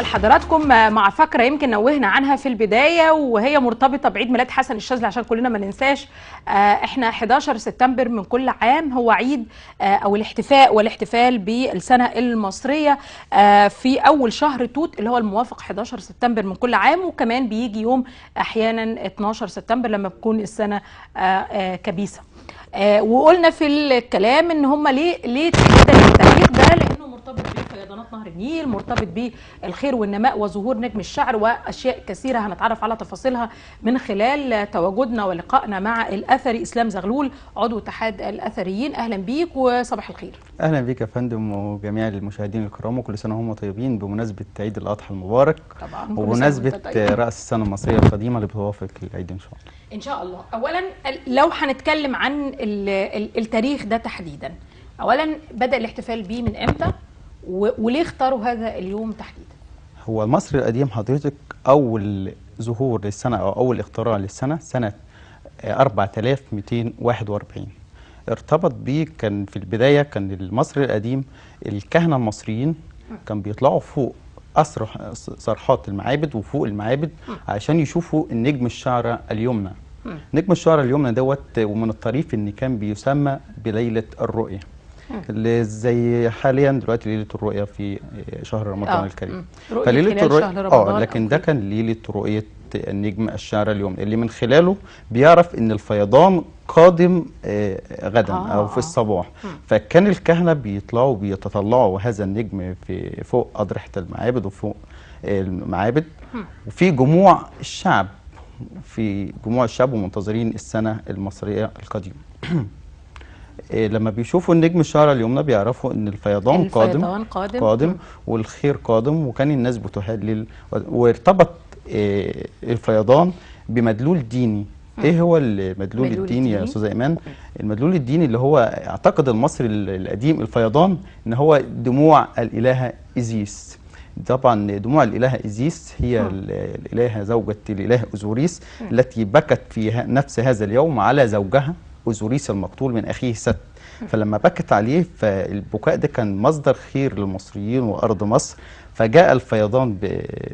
لحضراتكم مع فقرة يمكن نوهنا عنها في البداية، وهي مرتبطة بعيد ميلاد حسن الشاذلي عشان كلنا ما ننساش. احنا 11 سبتمبر من كل عام هو عيد او الاحتفاء والاحتفال بالسنة المصرية في اول شهر توت اللي هو الموافق 11 سبتمبر من كل عام، وكمان بيجي يوم احيانا 12 سبتمبر لما بتكون السنة كبيسة. وقلنا في الكلام ان هم ليه تحديدا التاريخ ده، لانه مرتبط بفيضانات نهر النيل، مرتبط بالخير والنماء وظهور نجم الشعر واشياء كثيره هنتعرف على تفاصيلها من خلال تواجدنا ولقائنا مع الاثري اسلام زغلول عضو اتحاد الاثريين. اهلا بيك وصباح الخير. اهلا بيك يا فندم وجميع المشاهدين الكرام، وكل سنه وهم طيبين بمناسبه عيد الاضحى المبارك طبعا وبمناسبه راس السنه المصريه القديمه اللي بتوافق العيد ان شاء الله. ان شاء الله. اولا لو هنتكلم عن التاريخ ده تحديدا، اولا بدا الاحتفال بيه من امتى وليه اختاروا هذا اليوم تحديدا؟ هو المصري القديم حضرتك اول ظهور للسنه او اول اختراع للسنه سنه 4241. ارتبط بيه كان في البدايه كان المصري القديم الكهنه المصريين كان بيطلعوا فوق صرحات المعابد وفوق المعابد عشان يشوفوا النجم الشعرة اليمنى. نجم الشعرة اليمنى دوت، ومن الطريف ان كان بيسمى بليلة الرؤية، اللي زي حاليا دلوقتي ليلة الرؤية في شهر رمضان الكريم. فليلة الرؤية لكن ده كان ليلة رؤية النجم الشعرة اليمنى اللي من خلاله بيعرف ان الفيضان قادم غدا او في الصباح. فكان الكهنة بيطلعوا بيتطلعوا هذا النجم في فوق أضرحة المعابد وفوق المعابد، وفي جموع الشعب ومنتظرين السنة المصرية القديمة. لما بيشوفوا النجم الشعرة اليمنى بيعرفوا ان الفيضان قادم والخير قادم، وكان الناس بتهلل. وارتبط الفيضان بمدلول ديني. ايه هو المدلول الديني يا استاذه ايمان؟ المدلول الديني اللي هو اعتقد المصري القديم الفيضان ان هو دموع الالهه ايزيس. طبعا دموع الالهه ايزيس هي الالهه زوجة الاله اوزوريس التي بكت في نفس هذا اليوم على زوجها اوزوريس المقتول من اخيه ست. فلما بكت عليه فالبكاء ده كان مصدر خير للمصريين وارض مصر، فجاء الفيضان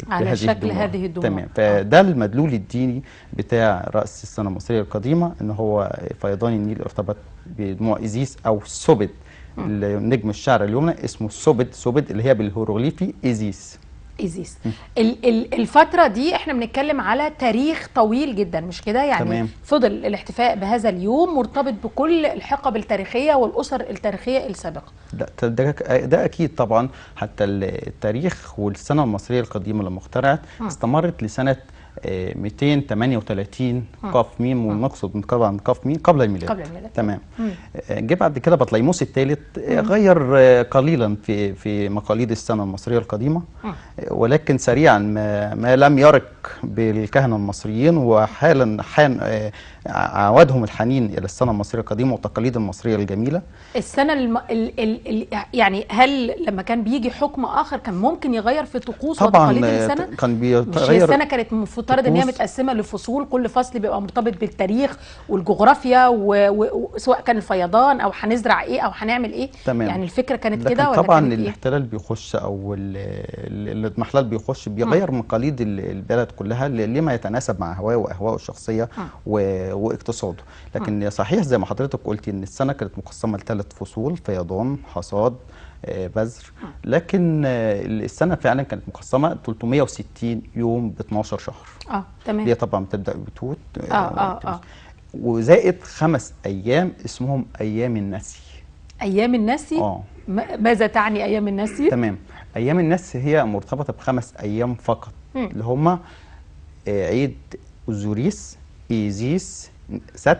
على شكل هذه الدموع. تمام. فده المدلول الديني بتاع رأس السنة المصرية القديمة، ان هو فيضان النيل ارتبط بدموع ايزيس او سوبد. النجم الشعر اليمنى اسمه سوبد اللي هي بالهيروغليفي ايزيس. الفترة دي احنا بنتكلم على تاريخ طويل جدا، مش كده؟ يعني تمام. فضل الاحتفاء بهذا اليوم مرتبط بكل الحقب التاريخية والأسر التاريخية السابقة. ده أكيد طبعا. حتى التاريخ والسنة المصرية القديمة لما اخترعت استمرت لسنة 238 قاف ميم، ونقصد طبعا قاف ميم قبل الميلاد. تمام. جه بعد كده بطليموس الثالث غير قليلا في مقاليد السنه المصريه القديمه، ولكن سريعا ما لم يرق بالكهنه المصريين، وحالا عودهم الحنين الى السنه المصريه القديمه والتقاليد المصريه الجميله. السنه يعني هل لما كان بيجي حكم اخر كان ممكن يغير في طقوس طبعا وتقاليد السنه؟ كان بيغير. مش السنه كانت مفترض ان هي متقسمه لفصول، كل فصل بيبقى مرتبط بالتاريخ والجغرافيا، وسواء كان الفيضان او هنزرع ايه او هنعمل ايه. تمام. يعني الفكره كانت كده ولا طبعا كانت الاحتلال بيخش او الاضمحلال بيخش بيغير من مقاليد البلد كلها لما يتناسب مع هواه واهواءه الشخصيه واقتصاده. لكن صحيح زي ما حضرتك قلتي ان السنه كانت مقسمه ل3 فصول: فيضان، حصاد، بذر. لكن السنه فعلا كانت مقسمه 360 يوم ب 12 شهر. تمام. هي طبعا بتبدا بتوت وزائد 5 ايام اسمهم ايام النسي. ايام النسي؟ ماذا تعني ايام النسي؟ تمام. ايام النسي هي مرتبطه ب5 ايام فقط، اللي هم عيد اوزوريس، ايزيس، ست،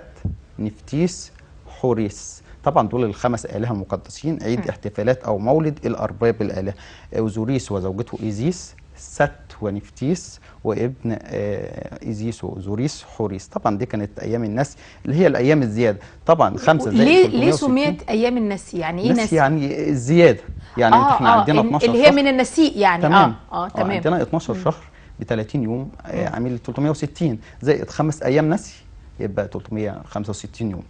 نفتيس، حوريس. طبعا دول ال5 آلهة المقدسين. عيد احتفالات او مولد الارباب الآلهة: اوزوريس وزوجته ايزيس، ست ونفتيس وابن ايزيس واوزوريس، حوريس. طبعا دي كانت ايام النسي اللي هي الايام الزياده. طبعا 5 زائد ليه سميت ايام النسي؟ يعني ايه نسي؟ يعني الزياده. يعني احنا عندنا 12 اللي هي من النسيء يعني. تمام. تمام. عندنا 12 شهر ب 30 يوم، عامل 360 زائد 5 ايام نسي يبقى 365 يوم.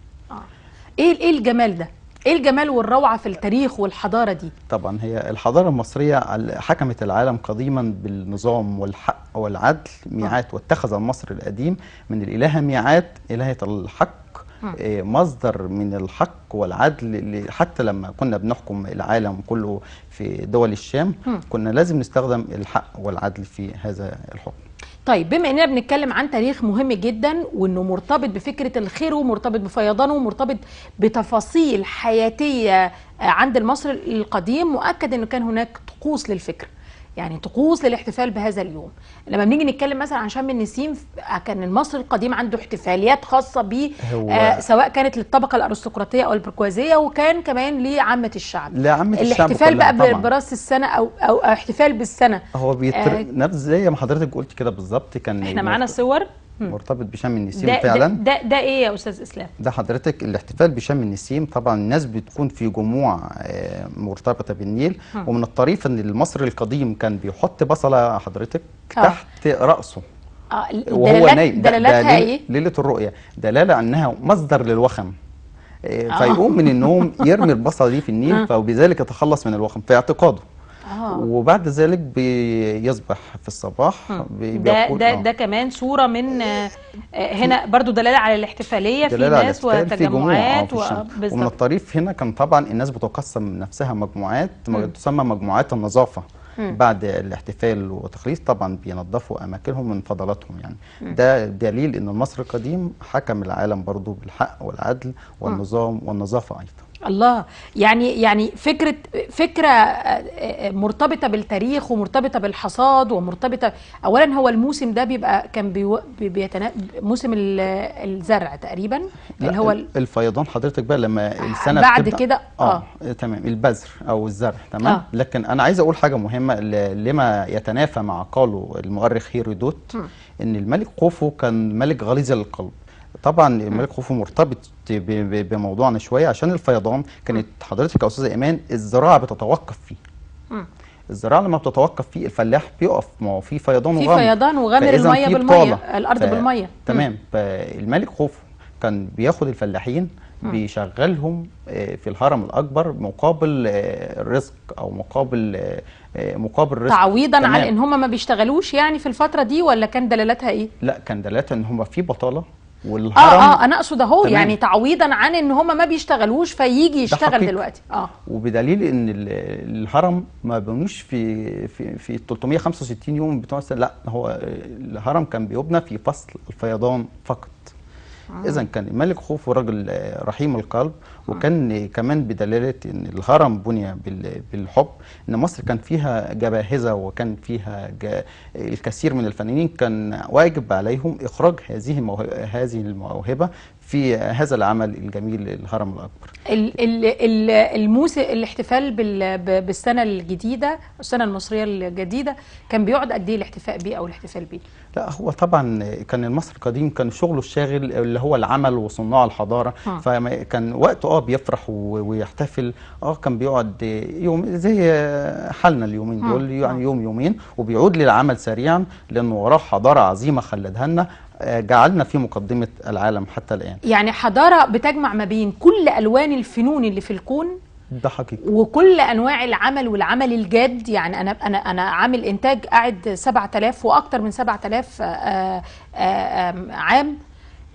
ايه الجمال ده؟ ايه الجمال والروعه في التاريخ والحضاره دي؟ طبعا هي الحضاره المصريه حكمت العالم قديما بالنظام والحق والعدل ميعاد، واتخذ المصري القديم من الالهه ميعاد الهه الحق مصدر من الحق والعدل. حتى لما كنا بنحكم العالم كله في دول الشام كنا لازم نستخدم الحق والعدل في هذا الحكم. طيب بما اننا بنتكلم عن تاريخ مهم جدا وانه مرتبط بفكره الخير ومرتبط بفيضانه ومرتبط بتفاصيل حياتيه عند المصري القديم، مؤكد انه كان هناك طقوس للفكر، يعني طقوس للاحتفال بهذا اليوم. لما بنيجي نتكلم مثلا عن شم النسيم، كان المصري القديم عنده احتفاليات خاصه به سواء كانت للطبقه الارستقراطيه او البرجوازيه، وكان كمان لعامه الشعب. لعامه الشعب الاحتفال بقى براس السنه او احتفال بالسنه هو نفس زي ما حضرتك قلت كده بالظبط. كان احنا معانا صور مرتبط بشم النسيم فعلا. ده ايه يا استاذ اسلام؟ ده حضرتك الاحتفال بشم النسيم. طبعا الناس بتكون في جموع مرتبطه بالنيل، ومن الطريف ان المصري القديم كان بيحط بصله حضرتك تحت راسه وهو نايم. دلالتها ايه؟ ليله الرؤيه، دلاله انها مصدر للوخم. فيقوم من النوم يرمي البصله دي في النيل، فبذلك يتخلص من الوخم في اعتقاده. وبعد ذلك بيصبح في الصباح ده كمان صورة من هنا برضو دلالة على الاحتفالية في ناس وتجمعات ومن الطريف هنا كان طبعا الناس بتقسم نفسها مجموعات تسمى مجموعات النظافة. بعد الاحتفال وتخليص طبعا بينظفوا اماكنهم من فضلاتهم. يعني ده دليل ان المصري القديم حكم العالم برضو بالحق والعدل والنظام والنظافة ايضا. الله، يعني فكرة مرتبطة بالتاريخ ومرتبطة بالحصاد ومرتبطة. أولا هو الموسم ده كان موسم الزرع تقريبا، اللي هو الفيضان حضرتك بقى لما السنة بعد كده تمام البذر أو الزرع تمام. لكن أنا عايز أقول حاجة مهمة لما يتنافى مع قاله المؤرخ هيرودوت إن الملك خوفو كان ملك غليظ القلب. طبعا الملك خوفو مرتبط بموضوعنا شويه عشان الفيضان. كانت حضرتك يا استاذه ايمان الزراعه بتتوقف فيه. الزراعه لما بتتوقف فيه الفلاح بيقف، ما هو في فيضان وغمر، في فيضان وغمر الميه بالميه، الارض بالميه. تمام. فالملك خوفو كان بياخد الفلاحين بيشغلهم في الهرم الاكبر مقابل الرزق او مقابل رزق تعويضا عن ان هم ما بيشتغلوش يعني في الفتره دي، ولا كان دلالتها ايه؟ لا كان دلالتها ان هم في بطاله والهرم انا اقصد اهو يعني تعويضا عن ان هم ما بيشتغلوش فيجي يشتغل دلوقتي. وبدليل ان الهرم ما بنوش في 365 يوم بتوع السنه، لا هو الهرم كان بيبنى في فصل الفيضان فقط. إذا كان الملك خوفو راجل رحيم القلب، وكان كمان بدلالة إن الهرم بني بالحب. إن مصر كان فيها جباهزة وكان فيها الكثير من الفنانين، كان واجب عليهم إخراج هذه الموهبة في هذا العمل الجميل الهرم الأكبر. الاحتفال بالسنة الجديدة، السنة المصرية الجديدة، كان بيقعد قد ايه الاحتفاء بيه او الاحتفال بيه؟ لا هو طبعا كان المصري القديم كان شغله الشاغل اللي هو العمل وصناع الحضارة. فكان وقته بيفرح ويحتفل. كان بيقعد يوم زي حالنا اليومين دول، يعني يوم يومين وبيعود للعمل سريعا، لانه وراه حضارة عظيمة خلدها لنا، جعلنا في مقدمة العالم حتى الآن. يعني حضارة بتجمع ما بين كل ألوان الفنون اللي في الكون، ده حقيقي، وكل أنواع العمل والعمل الجاد. يعني أنا عامل إنتاج قاعد 7000 وأكتر من 7000 عام.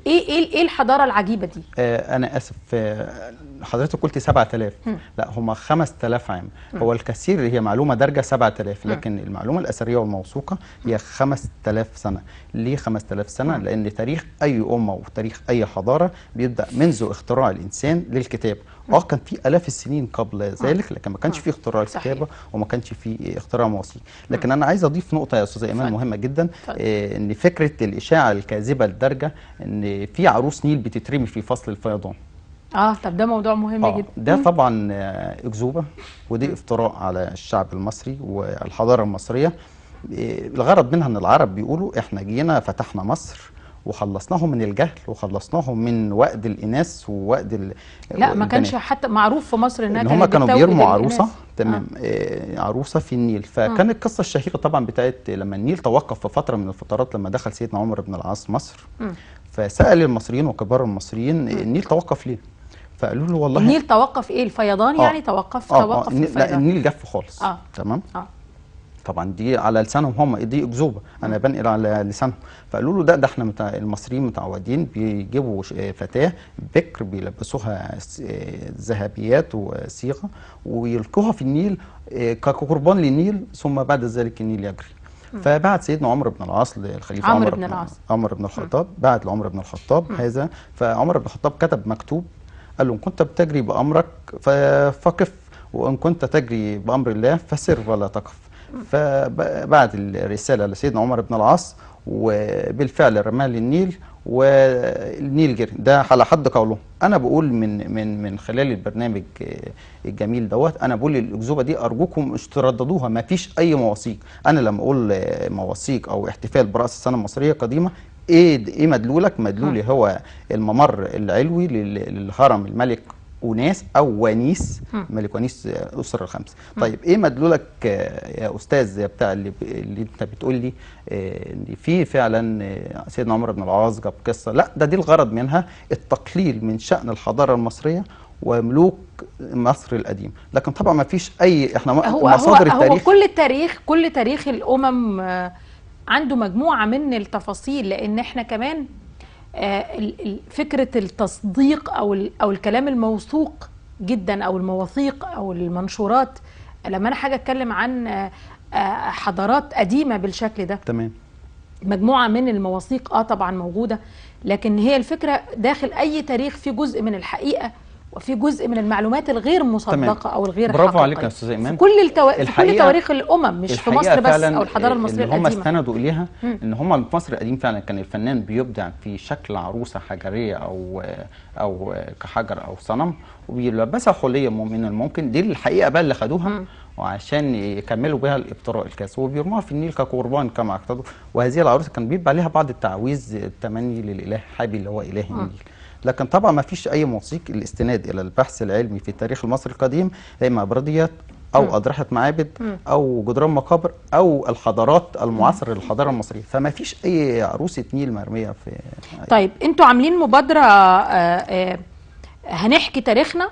ايه الحضاره العجيبه دي؟ انا اسف، حضرتك قلت 7000. لا هم 5000 عام. هو الكثير هي معلومه دارجه 7000، لكن المعلومه الاثريه والموثوقه هي 5000 سنه. ليه 5000 سنه؟ لان تاريخ اي امه وتاريخ اي حضاره بيبدا منذ اختراع الانسان للكتاب. كان في آلاف السنين قبل ذلك، لكن ما كانش في اختراع الكتابه وما كانش في اختراع مواسير. لكن انا عايز اضيف نقطه يا استاذه ايمان مهمه جدا، ان فكره الاشاعه الكاذبه الدارجه ان في عروس نيل بتترمي في فصل الفيضان. طب ده موضوع مهم جدا. ده طبعا اكذوبه، ودي افتراء على الشعب المصري والحضاره المصريه. الغرض منها ان العرب بيقولوا احنا جينا فتحنا مصر وخلصناهم من الجهل وخلصناهم من وأد الإناث ووأد لا ما كانش حتى معروف في مصر إن هم كانوا بيرموا عروسة. تمام. عروسة في النيل. فكان القصة الشهيرة طبعا بتاعت لما النيل توقف في فترة من الفترات لما دخل سيدنا عمر بن العاص مصر. فسأل المصريين وكبار المصريين النيل توقف ليه؟ فقالوا له والله النيل توقف ايه الفيضان يعني توقف الفيضان. لا النيل جف خالص. تمام. طبعا دي على لسانهم هم، دي اكذوبه انا بنقل على لسانهم. فقالوا له ده احنا المصريين متعودين بيجيبوا فتاه بكر بيلبسوها ذهبيات وصيغه ويلقوها في النيل كقربان للنيل، ثم بعد ذلك النيل يجري. فبعت سيدنا عمر بن العاص للخليفه عمر بن الخطاب، بعت لعمر بن الخطاب هذا. فعمر بن الخطاب كتب مكتوب قال له ان كنت بتجري بامرك فقف، وان كنت تجري بامر الله فسر ولا تقف. فبعت الرساله لسيدنا عمر بن العاص وبالفعل رماه للنيل والنيل جري. ده على حد قوله. انا بقول من خلال البرنامج الجميل دوت، انا بقول الاكذوبه دي ارجوكم مش ترددوها، ما فيش اي مواثيق. انا لما اقول مواثيق او احتفال براس السنه المصريه القديمه، ايه مدلولك؟ مدلولي هو الممر العلوي للهرم الملك وناس او ونيس، ملك ونيس الاسره الخمسه. طيب ايه مدلولك يا استاذ بتاع اللي انت بتقول لي ان في فعلا سيدنا عمر بن العاص جاب قصه؟ لا، دي الغرض منها التقليل من شان الحضاره المصريه وملوك مصر القديم. لكن طبعا ما فيش اي احنا مصادر التاريخ، هو كل تاريخ الامم عنده مجموعه من التفاصيل، لان احنا كمان فكرة التصديق أو الكلام الموثوق جدا أو المواثيق أو المنشورات، لما أنا حاجة أتكلم عن حضارات قديمة بالشكل ده، تمام، مجموعة من المواثيق طبعا موجودة، لكن هي الفكرة داخل أي تاريخ في جزء من الحقيقة وفي جزء من المعلومات الغير مصدقه او الغير برافو عليك يا استاذ ايمان. في كل تواريخ الامم، مش في مصر بس او الحضاره المصريه القديمه. اللي هم استندوا اليها ان هم في مصر القديم فعلا كان الفنان بيبدع في شكل عروسه حجريه او كحجر او صنم، وبيلبسها حليه من الممكن. دي الحقيقه بقى اللي خدوها وعشان يكملوا بها الابتراء الكاس، وبيرموها في النيل كقربان كما اعتقدوا. وهذه العروسه كان بيبقى عليها بعض التعويذ التمني للاله حابي اللي هو اله النيل. لكن طبعا ما فيش اي موثيق. الاستناد الى البحث العلمي في التاريخ المصري القديم يا اما ابرديات او اضرحه معابد او جدران مقابر او الحضارات المعاصره للحضاره المصريه، فما فيش اي عروسه نيل مرميه في. طيب انتوا عاملين مبادره هنحكي تاريخنا،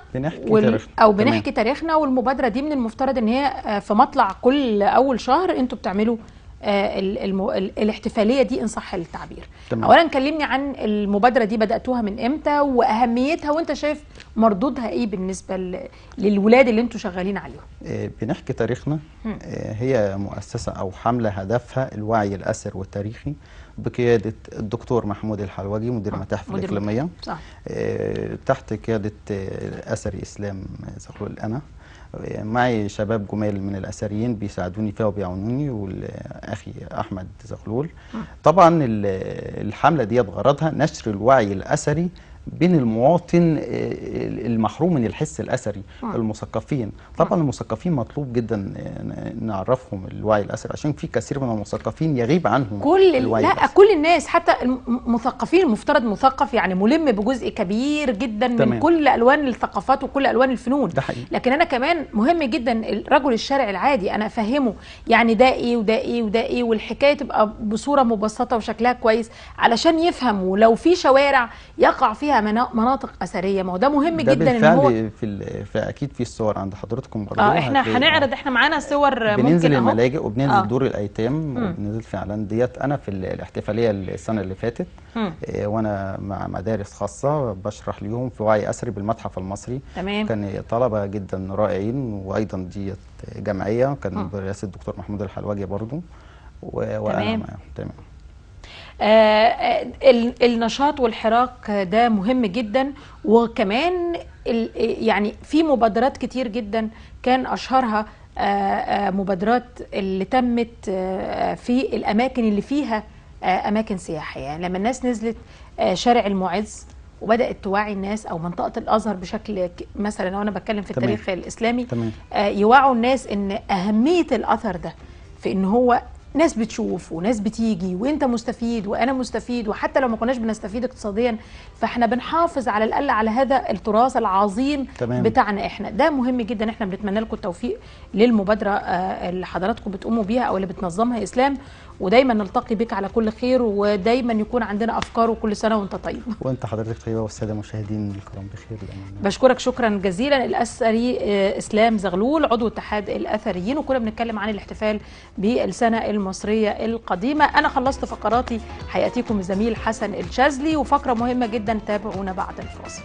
بنحكي تاريخنا، والمبادره دي من المفترض ان هي في مطلع كل اول شهر انتوا بتعملوا الاحتفاليه دي ان صح التعبير. اولا كلمني عن المبادره دي، بداتوها من امتى واهميتها، وانت شايف مردودها ايه بالنسبه للولاد اللي انتوا شغالين عليهم؟ بنحكي تاريخنا هي مؤسسه او حمله هدفها الوعي الاثري والتاريخي بقياده الدكتور محمود الحلوجي مدير المتاحف الاقليميه، تحت قياده الاثري اسلام زغلول. انا معي شباب جمال من الاثريين بيساعدوني فيها وبيعاونوني، والاخي احمد زغلول. طبعا الحمله ديت غرضها نشر الوعي الاثري بين المواطن المحروم من الحس الاثري، المثقفين. طبعا المثقفين مطلوب جدا نعرفهم الوعي الاثري، عشان في كثير من المثقفين يغيب عنهم الوعي الأثري. كل الناس، حتى المثقفين المفترض مثقف يعني ملم بجزء كبير جدا من كل الوان الثقافات وكل الوان الفنون. ده حقيقي. لكن انا كمان مهم جدا رجل الشارع العادي انا افهمه يعني ده ايه وده ايه وده ايه، والحكايه تبقى بصوره مبسطه وشكلها كويس علشان يفهم. ولو في شوارع يقع فيها مناطق اثريه، ما هو ده مهم ده جدا. ان هو في اكيد في الصور عند حضرتكم برضه. احنا هنعرض، احنا معانا صور. بننزل الملاجئ وبننزل دور الايتام وبننزل فعلا ديت. انا في الاحتفاليه السنه اللي فاتت وانا مع مدارس خاصه بشرح ليهم في وعي اثري بالمتحف المصري. تمام. كان طلبه جدا رائعين، وايضا ديت جمعيه كان برئاسه الدكتور محمود الحلوجي برضه وانا معاهم. تمام. النشاط والحراك ده مهم جدا، وكمان يعني في مبادرات كتير جدا كان اشهرها مبادرات اللي تمت في الاماكن اللي فيها اماكن سياحيه. يعني لما الناس نزلت شارع المعز وبدات توعي الناس، او منطقه الازهر بشكل مثلا لو انا بتكلم في التاريخ الاسلامي، يوعوا الناس ان اهميه الاثر ده في ان هو ناس بتشوف وناس بتيجي، وانت مستفيد وانا مستفيد، وحتى لو ما كناش بنستفيد اقتصاديا فاحنا بنحافظ على الاقل على هذا التراث العظيم تمام. بتاعنا احنا. ده مهم جدا. احنا بنتمنى لكم التوفيق للمبادره اللي حضراتكم بتقوموا بيها او اللي بتنظمها اسلام، ودايما نلتقي بك على كل خير، ودايما يكون عندنا افكار، وكل سنه وانت طيب. وانت حضرتك طيبه والساده المشاهدين الكرام بخير. بشكرك شكرا جزيلا. الاثري اسلام زغلول عضو اتحاد الاثريين، وكنا بنتكلم عن الاحتفال بالسنه المصريه القديمه. انا خلصت فقراتي، هياتيكم الزميل حسن الشاذلي وفقره مهمه جدا، تابعونا بعد الفاصل.